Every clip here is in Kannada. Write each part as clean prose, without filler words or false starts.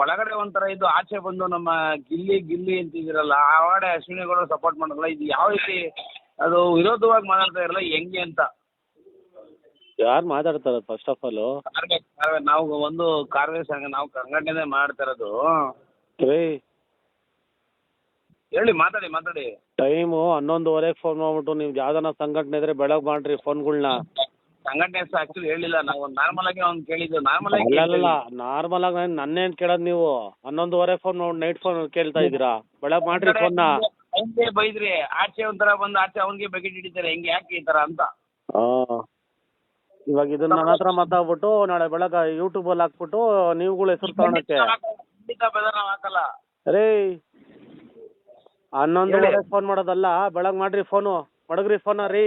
ಒಳಗಡೆ ಒಂಥರ ಇದು ಆಚೆ ಬಂದು ನಮ್ಮ ಗಿಲ್ಲಿ ಗಿಲ್ಲಿ ಅಂತಿದ್ದೀರಲ್ಲ ಆ ಒಳಗಡೆ ಅಶ್ವಿನಿ ಗೌಡ ಸಪೋರ್ಟ್ ಮಾಡಲ್ಲ. ಇದು ಯಾವ ರೀತಿ ಅದು ವಿರೋಧವಾಗಿ ಮಾತಾಡ್ತಾ ಇರಲ್ಲ ಹೆಂಗೆ ಅಂತ ಯಾರು ಮಾತಾಡ್ತಾರ ಫಸ್ಟ್ ಆಫ್ ಆಲ್? ನಾವು ಒಂದು ಕಾರ್ಯ ಸಂಘ ನಾವು ಸಂಘಟನೆ ಮಾಡ್ತಾ ಇರೋದು. ಹೇಳಿ ಮಾತಾಡಿ. ಟೈಮು 11:30 ಫೋನ್ ಮಾಡ್ಬಿಟ್ಟು ನಿಮ್ಗೆ ಯಾವ್ದಾನ ಸಂಘಟನೆ ಇದ್ರೆ ಬೆಳಗ್ಗೆ ಮಾಡ್ರಿ ಫೋನ್ಗಳ್ನ. ಸಂಘಟನೆ ಆಕ್ಚುಲಿ ಹೇಳಿಲ್ಲ, ನಾವು ನಾರ್ಮಲ್ ಆಗಿ ಅವ್ನು ಕೇಳಿದ್ದು. ನಾರ್ಮಲ್ ಆಗಿ ನನ್ನೇನ್ ಕೇಳೋದು ನೀವು? 11:30 ಫೋನ್ ನೈಟ್ ಫೋನ್ ಕೇಳ್ತಾ ಇದ್ದೀರಾ? ಬೆಳಗ್ಗೆ ಮಾಡ್ರಿ ಫೋನ್ನ. ಹೆಂಗೆ ಬೈದ್ರಿ ಆಚೆ ಒಂಥರ ಬಂದು ಆಚೆ ಅವ್ನಿಗೆ ಬಕೆಟ್ ಹಿಡಿತಾರೆ, ಹೆಂಗೆ ಯಾಕೆ ಈ ತರ ಅಂತ. ಇವಾಗ ಇದನ್ನ ನನ್ನ ಹತ್ರ ಮಾತಾಡ್ಬಿಟ್ಟು ನಾಳೆ ಬೆಳಗ್ಗೆ ಯೂಟ್ಯೂಬಲ್ಲಿ ಹಾಕ್ಬಿಟ್ಟು ನೀವುಗಳು ಹೆಸರು ತಗೊಳಕ್ಕೆ ಹಾಕಲ್ಲ ರೀ. 11:30 ಫೋನ್ ಮಾಡೋದಲ್ಲ, ಬೆಳಗ್ಗೆ ಮಾಡ್ರಿ ಫೋನು. ಮಡಗ್ರಿ ಫೋನ ರೀ.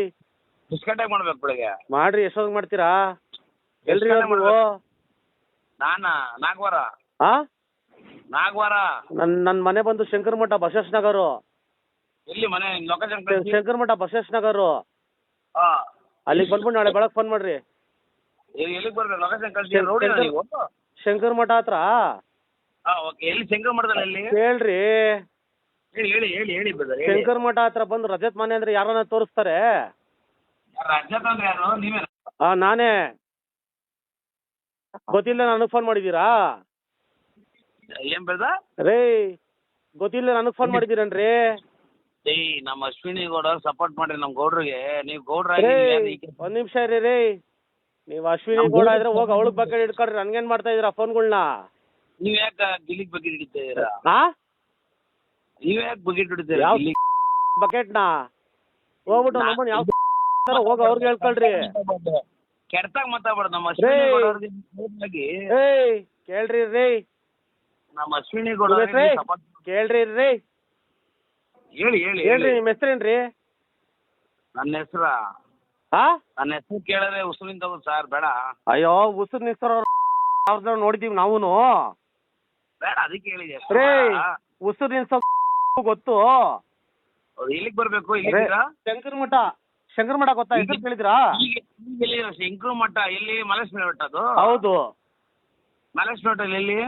ಎಷ್ಟು ಗಂಟೆಗೆ ಮಾಡ್ಬೇಕು ಬೆಳಗ್ಗೆ? ಮಾಡ್ರಿ. ಎಷ್ಟೊತ್ತಿಗೆ ಮಾಡ್ತೀರಾ? ಎಲ್ರಿ ನೀವು? ನಾಲ್ಕುವಾರ. ನನ್ನ ಮನೆ ಬಂದು ಶಂಕರಮಠ ಬಸವೇಶ್ ನಗರು. ಎಲ್ಲಿ ಮನೆ ಲೊಕೇಶನ್? ಶಂಕರಮಠ ಬಸವೇಶ್ ನಗರು. ಅಲ್ಲಿಗೆ ಬಂದ್ಬಿಟ್ಟು ನಾಳೆ ಬೆಳಗ್ಗೆ ಫೋನ್ ಮಾಡ್ರಿ. ಎಲ್ಲಿಗೆ ಬರ್ಬೇಕು? ಲೊಕೇಶನ್ ಕಳಿಸಿ. ರೋಡಿನ ನೀವು? ಶಂಕರಮಠ ಹತ್ರ. ಓಕೆ. ಎಲ್ಲಿ ಶಂಕರಮಠದಲ್ಲಿ? ಎಲ್ಲಿ ಹೇಳ್ರಿ. ಹೇಳಿ ಬ್ರದರ್. ಶಂಕರಮಠ ಹತ್ರ ಬಂದು ರಜತ್ ಮನೆ ಅಂದ್ರೆ ಯಾರನ್ನ ತೋರಿಸ್ತಾರೆ? ರಜತ್ ಅಂದ್ರೆ ಯಾರು? ನೀವೇ? ನಾನೇ. ಗೊತ್ತಿಲ್ಲ ನನಗೆ ಫೋನ್ ಮಾಡಿದ್ದೀರಾ? ಏನ್ ಬ್ರದರ್? ರೇ ಗೊತ್ತಿಲ್ಲ ನನಗೆ ಫೋನ್ ಮಾಡಿದ್ದೀರನ್ರಿ? ನಮ್ಮ ಅಶ್ವಿನಿ ಗೌಡ ಸಪೋರ್ಟ್ ಮಾಡ್ರಿ ನಮ್ ಗೌಡ್ರಿಗೆ. ನೀವು ಗೌಡ್ರ ಒಂದ್ ನಿಮಿಷ ಇರಿ ರೀ. ನೀವು ಅಶ್ವಿನಿ ಗೌಡ ಇದ್ರೆ ಹೋಗಿ ಅವಳಗ್ ಬಕೆಟ್ ಹಿಡ್ಕೊಳ್ರಿ. ನನ್ಗೇನ್ ಮಾಡ್ತಾ ಇದೀರಾ ಫೋನ್ಗಳ್ನ? ನೀವ್ ಯಾಕೆ ಗಿಲ್ಲಿಗ್ ಬಕೆಟ್ ಹಿಡಿತಾ ಇದೀರಾ? ನೀವ್ ಯಾಕೆ ಬಕೆಟ್ ಹಿಡಿತೀರಾ? ಬಕೆಟ್ನ ಹೋಗ್ಬಿಟ್ಟು ನಮ್ಮನ್ನ ಯಾವ ಹೋಗಿ ಅವ್ರಿಗೆ ಹೇಳ್ಕೊಳ್ರಿ. ಕೆಡ್ತಾಗ ಮಾತಾಡ್ಬಾರ್ದು. ನಮ್ಮ ಅಶ್ವಿನಿ ಗೌಡ ಕೇಳ್ರಿ ರೀ. ನಮ್ಮ ಅಶ್ವಿನಿ ಗೌಡ ಕೇಳ್ರಿ ರೀ. ಹೇಳಿ. ನಿಮ್ಮ ಹೆಸರೇನ್ರಿ? ನನ್ನ ಹೆಸರ ಕೇಳಿದ್ರೆ ಉಸುರಿನ ತಗೋ ಸರ್. ಬೇಡ. ಅಯ್ಯೋ ಉಸುರು ನಿಲ್ಸೋರ್ ನೋಡಿದೀವಿ ನಾವೂನು. ಬೇಡ ಅದಕ್ಕೆ ಹೇಳಿದೆ. ಉಸುರು ನಿಲ್ಸೋ ಗೊತ್ತು. ಎಲ್ಲಿಗೆ ಬರ್ಬೇಕು? ಶಂಕರಮಠ ಗೊತ್ತಾ? ಹೆಸರು ಕೇಳಿದ್ರಾ? ಶಂಕರಮಠ ಎಲ್ಲಿ? ಮಲೇಶ್ವರ ಬೆಟ್ಟ ಅದು? ಹೌದು. ಮಲೇಶ್ವರ ಬೆಟ್ಟ ಎಲ್ಲಿ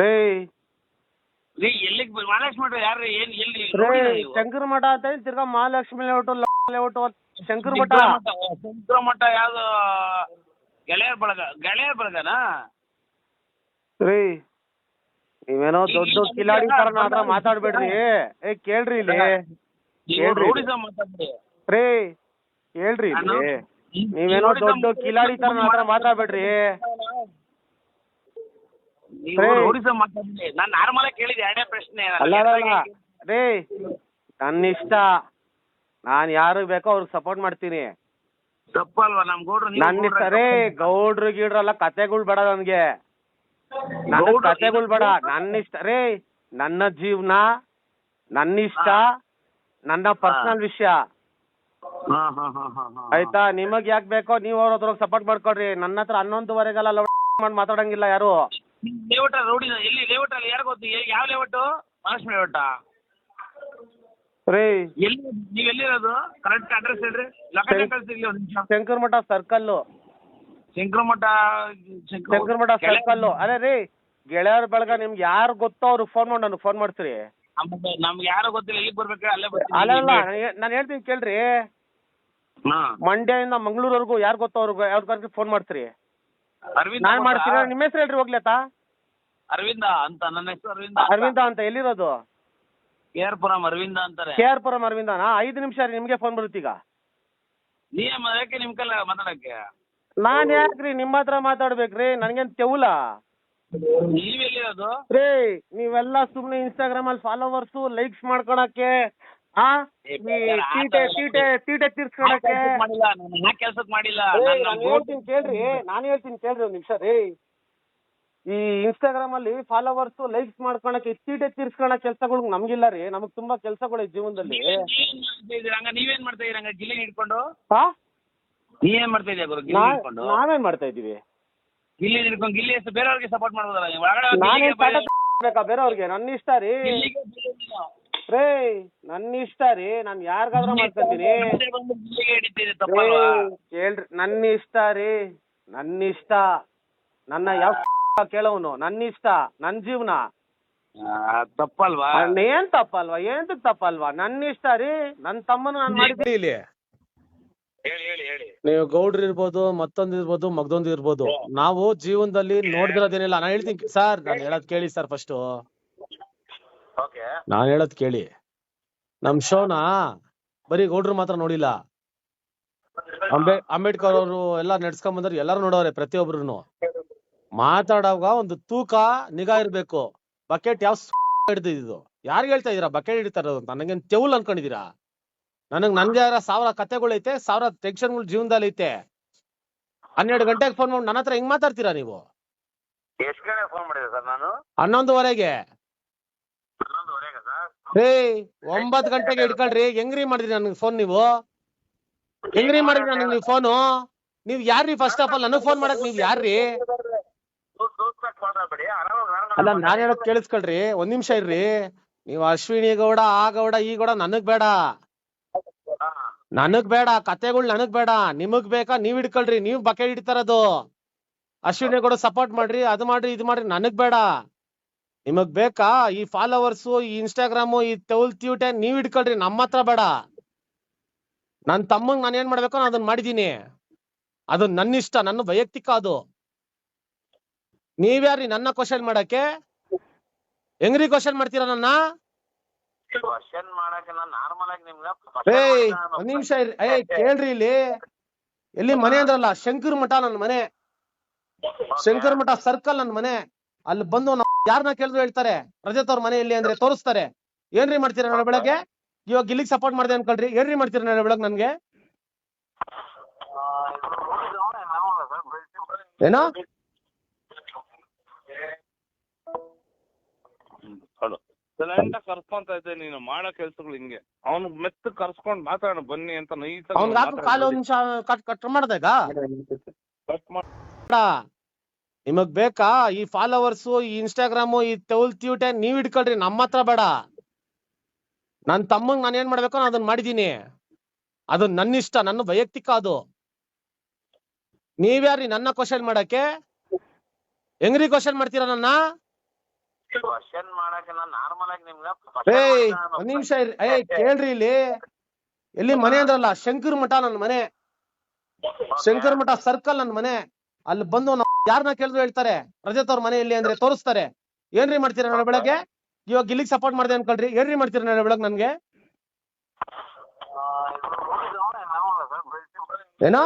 ರೇ? ಎಲ್ಲಿಗೆ ಮಲೇಶ್ವರ ಯಾರು? ಏನ್ ಎಲ್ಲಿ? ಶಂಕರಮಠ ಅಂತ ಹೇಳಿ ತಿರ್ಗಾ ಮಹಾಲಕ್ಷ್ಮಿ ಲೇಔಟ್ ಶಂಕರಮಠ ಯಾವ್ದು? ಗೆಳೆಯರ ಬಳಗನಾ? ರೀ ನೀವೇನೋ ದೊಡ್ಡ ಕಿಲಾಡಿ ತರ ಮಾತ್ರ ಮಾತಾಡ್ಬೇಡ್ರಿ. ಕೇಳ್ರಿ ಇಲ್ಲಿ. ರೇ ಹೇಳ್ರಿ ಇಲ್ಲಿ. ನೀವೇನೋ ದೊಡ್ಡ ಕಿಲಾಡಿ ತರ ಮಾತ್ರ ಮಾತಾಡ್ಬೇಡ್ರಿ. ನಾನು ನಾರ್ಮಲ್ ಆಗಿ ಕೇಳಿದೆ ಎರಡೇ ಪ್ರಶ್ನೆ. ಅಲ್ಲ ರೇ ನನ್ನ ಇಷ್ಟ. ನಾನು ಯಾರಿಗೆ ಬೇಕೋ ಅವ್ರಿಗೆ ಸಪೋರ್ಟ್ ಮಾಡ್ತೀನಿ. ತಪ್ಪಲ್ವಾ? ನಮ್ ಗೌಡ್ರು ನನ್ನ ಇಷ್ಟ ರೇ. ಗೌಡ್ರು ಗೀಡ್ರಲ್ಲ ಕತೆಗಳು ಬೇಡ ನನ್ಗೆ. ನನ್ನ ಕತೆಗಳು ಬೇಡ. ನನ್ನ ಇಷ್ಟ ರೇ. ನನ್ನ ಜೀವನ, ನನ್ನ ಇಷ್ಟ, ನನ್ನ ಪರ್ಸನಲ್ ವಿಷಯ ಆಯ್ತಾ? ನಿಮಗ್ ಯಾಕೆ ಬೇಕೋ ನೀವು ಅವ್ರ ಹತ್ರ ಸಪೋರ್ಟ್ ಮಾಡ್ಕೊಡ್ರಿ. ನನ್ನ ಹತ್ರ 11:30 ಮಾಡಿ ಮಾತಾಡಂಗಿಲ್ಲ ಯಾರು. ಲೇಔಟ್ ರೋಡಿ ಎಲ್ಲಿ? ಲೇಔಟ್ ಅಲ್ಲಿ ಯಾರು ಗೊತ್ತು? ಯಾವ ಲೇಔಟ್? ಮಹಾಲಕ್ಷ್ಮಿ ಲೇಔಟ ರೀ? ಎಲ್ಲಿ ನೀವ್ ಎಲ್ಲಿರೋದು? ಕರೆಕ್ಟ್ ಅಡ್ರೆಸ್ ಹೇಳ್ರಿ. ಲೊಕೇಶನ್ ಕಳಿಸ್ತಿರ್ಲಿ ಒಂದು ನಿಮಿಷ. ಶಂಕರಮಠ ಸರ್ಕಲ್. ಶಂಕರಮಠ ಸರ್ಕಲ್. ಅದೇ ರೀ ಗೆಳೆಯರ ಬಳಗ. ನಿಮ್ಗೆ ಯಾರು ಗೊತ್ತೋ ಅವ್ರಿಗೆ ಫೋನ್ ಮಾಡಿ ನನಗೆ ಫೋನ್ ಮಾಡ್ತೀರಿ. ನಮ್ಗೆ ಯಾರು ಗೊತ್ತಿಲ್ಲ. ಎಲ್ಲಿಗೆ ಬರ್ಬೇಕು? ಅಲ್ಲೇ ಅಲ್ಲ ನಾನು ಹೇಳ್ತೀನಿ ಕೇಳ್ರಿ. ಮಂಡ್ಯದಿಂದ ಮಂಗಳೂರ್ವರೆಗೂ ಯಾರು ಗೊತ್ತೋ ಅವ್ರಿಗೆ ಫೋನ್ ಮಾಡ್ತೀರಿ. ನಾನು ಮಾಡ್ತೀನಿ. ನಿಮ್ಮ ಹೆಸರು ಹೇಳ್ರಿ ಹೋಗ್ಲತ್ತಾ? ಅರವಿಂದ ಅಂತ. ನನ್ನ ಹೆಸರು ಅರವಿಂದ ಅಂತ. ಎಲ್ಲಿರೋದು? KR ಪುರಂ ಅರವಿಂದ ಅಂತಾರೆ. KR ಪುರಂ ಅರವಿಂದನಾ? 5 ನಿಮಿಷ ರೀ. ನಿಮ್ಗೆ ಫೋನ್ ಬರುತ್ತೀಗ. ಯಾಕೆ ನಿಮ್ ಕಲ್ಲ ಮಾತಾಡಕ್ಕೆ? ನಾನ್ ಯಾಕ್ರಿ ನಿಮ್ಮ ಹತ್ರ ಮಾತಾಡ್ಬೇಕ್ರಿ? ನನ್ಗೇನ್ ತೆವುಲ? ನೀವೆಲ್ಲಿರೋದು ರೇ? ನೀವೆಲ್ಲ ಸುಮ್ನೆ ಇನ್ಸ್ಟಾಗ್ರಾಮ್ ಅಲ್ಲಿ ಫಾಲೋವರ್ಸು ಲೈಕ್ಸ್ ಮಾಡ್ಕೊಳಕ್ಕೆ, ತೀಟೆ ತೀರ್ಸ್ಕೊಳಕ್ಕೆ. ಕೆಲ್ಸಕ್ ಮಾಡಿಲ್ಲ. ನಾನು ಹೇಳ್ತೀನಿ ಕೇಳ್ರಿ ಒಂದ್ ನಿಮಿಷ ರೀ. ಈ ಇನ್ಸ್ಟಾಗ್ರಾಮ್ ಅಲ್ಲಿ ಫಾಲೋವರ್ಸು ಲೈಕ್ಸ್ ಮಾಡ್ಕೊಳಕ್ಕೆ, ತೀಟೆ ತೀರ್ಸ್ಕೊಳಕ್ ಕೆಲ್ಸಗಳು ನಮ್ಗಿಲ್ಲ ರೀ. ನಮಗ್ ತುಂಬಾ ಕೆಲ್ಸಗಳು ಜೀವನದಲ್ಲಿ. ನೀವೇನ್ ಮಾಡ್ತಾ ಇದೀರ? ಗಿಲ್ಲಿ ಹಿಡ್ಕೊಂಡು ನೀವೇನ್ ಮಾಡ್ತಾ ಇದೀಯ ಗುರು? ನಾವೇನ್ ಮಾಡ್ತಾ ಇದೀವಿ? ಗಿಲ್ಲಿ ಹಿಡ್ಕೊಂಡು ಗಿಲ್ಲಿ ಹೆಸರು ಬೇರೆಯವ್ರಿಗೆ ಸಪೋರ್ಟ್ ಮಾಡೋದಲ್ಲ ಬೇರೆಯವ್ರಿಗೆ. ನನ್ನ ಇಷ್ಟ ರೀ ರೇ. ನನ್ನ ಇಷ್ಟ ರೀ. ನಾನು ಯಾರಿಗಾದ್ರೂ ಮಾಡ್ಕೊತೀನಿ. ಕೇಳ್ರಿ. ನನ್ನ ಇಷ್ಟ ರೀ. ನನ್ನ ಇಷ್ಟ. ನನ್ನ ಯಾವ ಕೇಳೋನು ನನ್ನ ಇಷ್ಟ ನನ್ನ ಜೀವನ. ತಪ್ಪಲ್ವಾ? ಏನ್ ತಪ್ಪಲ್ವಾ? ಏನಕ್ಕೆ ತಪ್ಪಲ್ವಾ? ನನ್ನ ಇಷ್ಟ ರೀ. ನನ್ನ ತಮ್ಮನ ನಾನು ಮಾಡಿದ್ದೀನಿ. ಇಲ್ಲಿ ಹೇಳಿ ಹೇಳಿ ಹೇಳಿ. ನೀವು ಗೌಡ್ರು ಇರ್ಬೋದು, ಮತ್ತೊಂದು ಇರ್ಬೋದು, ಮಗದೊಂದು ಇರ್ಬೋದು, ನಾವು ಜೀವನದಲ್ಲಿ ನೋಡ್ದಿರೋದೇನಿಲ್ಲ. ನಾನು ಹೇಳ್ತೀನಿ ಸರ್, ನಾನು ಹೇಳೋದ್ ಕೇಳಿ ಸರ್ ಫಸ್ಟು. ಓಕೆ. ನಾನು ಹೇಳೋದ್ ಕೇಳಿ. ನಮ್ ಶೋನ ಬರೀ ಗೌಡ್ರು ಮಾತ್ರ ನೋಡಿಲ್ಲ, ಅಂಬೇಡ್ಕರ್ ಅವರು ಎಲ್ಲ ನಡ್ಸ್ಕೊಂಡ್ ಬಂದ್ರೆ ಎಲ್ಲಾರು ನೋಡೋರೆ. ಪ್ರತಿಯೊಬ್ರು ಮಾತಾಡುವಾಗ ಒಂದು ತೂಕ ನಿಗಾ ಇರ್ಬೇಕು. ಬಕೆಟ್ ಯಾವ ಹಿಡ್ದಿದ್ದು? ಯಾರು ಹೇಳ್ತಾ ಇದೀರಾ ಬಕೆಟ್ ಹಿಡಿತಾರ ಅಂತ? ನನಗೇನ್ ತೆವಲ್ ಅನ್ಕೊಂಡಿದೀರಾ? ನನ್ಗೆ ಯಾರ 1000 ಕತೆಗಳೈತೆ, 1000 ಟೆನ್ಷನ್ಗಳು ಜೀವನದಲ್ಲಿ ಐತೆ. 12 ಗಂಟೆಗೆ ಫೋನ್ ಮಾಡಿ ನನ್ನ ಹತ್ರ ಹೆಂಗ್ ಮಾತಾಡ್ತೀರಾ ನೀವು? ಎಷ್ಟು ಗಂಟೆಗೆ ಫೋನ್ ಮಾಡಿದೆ ಸರ್ ನಾನು? 11:30ಗೆ. 11:30ಗೆ ಸರ್? 9 ಗಂಟೆಗೆ ಇಟ್ಕೊಳ್ರಿ. ಹೆಂಗ್ರಿ ಮಾಡಿದ್ರಿ ನನ್ಗೆ ಫೋನ್ ನೀವು? ಹೆಂಗ್ರಿ ಮಾಡಿದ್ರಿ ನನಗೆ ನೀವು ಫೋನು? ನೀವ್ ಯಾರ್ರಿ? ಫಸ್ಟ್ ಆಫ್ ಆಲ್ ನನಗ್ ಫೋನ್ ಮಾಡಕ್ ನೀವ್ ಯಾರ್ರಿ? ಅಲ್ಲ, ನಾನ್ ಹೇಳೋದ್ ಕೇಳಿಸ್ಕೊಳ್ರಿ, ಒಂದ್ ನಿಮಿಷ ಇರ್ರಿ. ನೀವು ಅಶ್ವಿನಿ ಗೌಡ, ಆ ಗೌಡ, ಈ ಗೌಡ ನನಗ್ ಬೇಡ. ನನಗ್ ಬೇಡ ಕತೆಗಳು, ನನಗ್ ಬೇಡ. ನಿಮಗ್ ಬೇಕಾ ನೀವ್ ಹಿಡ್ಕೊಳ್ರಿ. ನೀವ್ ಬಕೆಟ್ ಹಿಡಿತಾರದು. ಅಶ್ವಿನಿ ಗೌಡ ಸಪೋರ್ಟ್ ಮಾಡ್ರಿ, ಅದು ಮಾಡ್ರಿ, ಇದು ಮಾಡ್ರಿ. ನನಗ್ ಬೇಡ. ನಿಮಗ್ ಬೇಕಾ ಈ ಫಾಲೋವರ್ಸು, ಈ ಇನ್ಸ್ಟಾಗ್ರಾಮು, ಈ ಟ್ಯೂಟೆ ನೀವ್ ಹಿಡ್ಕೊಳ್ರಿ. ನಮ್ಮ ಹತ್ರ ಬೇಡ. ನನ್ ತಮ್ಮಂಗ್ ನಾನು ಏನ್ ಮಾಡ್ಬೇಕು ನಾನು ಅದನ್ನ ಮಾಡಿದೀನಿ. ಅದು ನನ್ನ ಇಷ್ಟ, ನನ್ನ ವೈಯಕ್ತಿಕ. ಅದು ನೀವ್ಯಾರಿ ನನ್ನ ಕ್ವಶನ್ ಮಾಡಕ್ಕೆ? ಹೆಂಗ್ರಿ ಕ್ವಶನ್ ಮಾಡ್ತೀರಾ ನನ್ನ? ಒಂದ್ ನಿಮಿಷ ಕೇಳ್ರಿ. ಇಲ್ಲಿ ಎಲ್ಲಿ ಮನೆ ಅಂದ್ರಲ್ಲ, ಶಂಕರ್ ಮಠ ನನ್ನ ಮನೆ. ಶಂಕರ್ ಮಠ ಸರ್ಕಲ್ ನನ್ನ ಮನೆ. ಅಲ್ಲಿ ಬಂದು ಯಾರನ್ನ ಕೇಳಿದ್ರು ಹೇಳ್ತಾರೆ ರಜತ್ ಅವ್ರ ಮನೆ ಎಲ್ಲಿ ಅಂದ್ರೆ ತೋರಿಸ್ತಾರೆ. ಏನ್ರಿ ಮಾಡ್ತೀರಾ ನಾಳೆ ಬೆಳಗ್ಗೆ? ಇವಾಗ ಇಲ್ಲಿಗೆ ಸಪೋರ್ಟ್ ಮಾಡಿದೆ ಅನ್ಕೊಳ್ರಿ. ಏನ್ರಿ ಮಾಡ್ತೀರಾ ನಾಳೆ ಬೆಳಗ್ಗೆ ನನ್ಗೆ? ಏನೋ ಕರ್ಸ್ಕೊಂತ ಇದ್ದೆ ನೀನು ಮಾಡೋ ಕೆಲ್ಸಗಳು ಹಿಂಗೆ. ಅವ್ನು ಮೆತ್ತ ಕರ್ಸ್ಕೊಂಡ್ ಮಾತಾಡೋಣ ಬನ್ನಿ ಅಂತ ಅವ್ನ್ ಕಾಲು ಒಂದ್ ನಿಮಿಷ ಕಟ್ ಮಾಡ್ದಾಗ ನಿಮಗ್ ಬೇಕಾ ಈ ಫಾಲೋವರ್ಸು, ಈ ಇನ್ಸ್ಟಾಗ್ರಾಮು, ಈ ಟ್ಯೂಟೆ ನೀವ್ ಹಿಡ್ಕೊಳ್ರಿ. ನಮ್ಮ ಹತ್ರ ಬೇಡ. ನನ್ ತಮ್ಮಂಗ್ ನಾನು ಏನ್ ಮಾಡ್ಬೇಕು ನಾನು ಅದನ್ನ ಮಾಡಿದೀನಿ. ಅದು ನನ್ನ ಇಷ್ಟ, ನನ್ನ ವೈಯಕ್ತಿಕ. ಅದು ನೀವ್ಯಾರಿ ನನ್ನ ಕ್ವಶನ್ ಮಾಡಕ್ಕೆ? ಹೆಂಗ್ರಿ ಕ್ವಶನ್ ಮಾಡ್ತೀರಾ ನನ್ನ? ಒಂದ್ ನಿಮಿಷ ಕೇಳ್ರಿ. ಇಲ್ಲಿ ಎಲ್ಲಿ ಮನೆ ಅಂದ್ರಲ್ಲ, ಶಂಕರ್ ಮಠ ನನ್ನ ಮನೆ. ಶಂಕರ್ ಮಠ ಸರ್ಕಲ್ ನನ್ನ ಮನೆ. ಅಲ್ಲಿ ಬಂದು ಯಾರನ್ನ ಕೇಳಿದ್ರು ಹೇಳ್ತಾರೆ ರಜತ್ ಅವ್ರ ಮನೆ ಎಲ್ಲಿ ಅಂದ್ರೆ ತೋರಿಸ್ತಾರೆ. ಏನ್ರಿ ಮಾಡ್ತೀರಾ ನಾಳೆ ಬೆಳಗ್ಗೆ? ಇವಾಗ ಇಲ್ಲಿಗೆ ಸಪೋರ್ಟ್ ಮಾಡಿದೆ ಅನ್ಕೊಳ್ರಿ. ಏನ್ರಿ ಮಾಡ್ತೀರಾ ನಾಳೆ ಬೆಳಗ್ಗೆ ನನ್ಗೆ? ಏನೋ